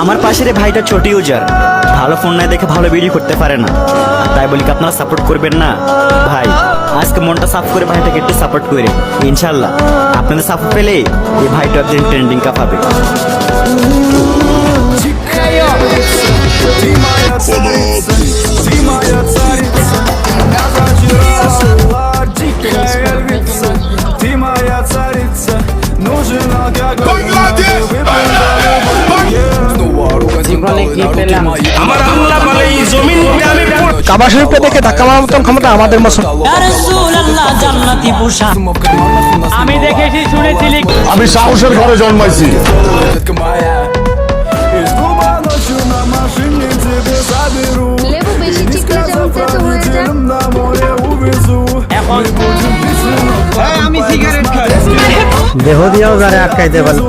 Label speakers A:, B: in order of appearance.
A: আমার পাশের এই ভাইটা ছোট ইউজার, ভালো ফোন নাই দেখে ভালো ভিডিও করতে পারে না, আর তাই বলি কি আপনারা সাপোর্ট করবেন না ভাই? আজকে মনটা সাফ করে ভাইটাকে একটু সাপোর্ট করে, ইনশাল্লাহ আপনাদের সাপোর্ট পেলে এই ভাইটা একদিন ট্রেন্ডিং কাপাবে।
B: কাবা শরীফকে দেখে ধাক্কা মারার মতন ক্ষমতা আমাদের
C: আমি দেখেছি শুনেছি
D: আমি সাহসের ঘরে জন্মাইছি।
E: লেবু বেশি চিকলে যেমন তেতো হয়ে যায়।
C: এখন আমি সিগারেট খাই।
B: দেহ দিয়েও যারা আটকাইতে পারে।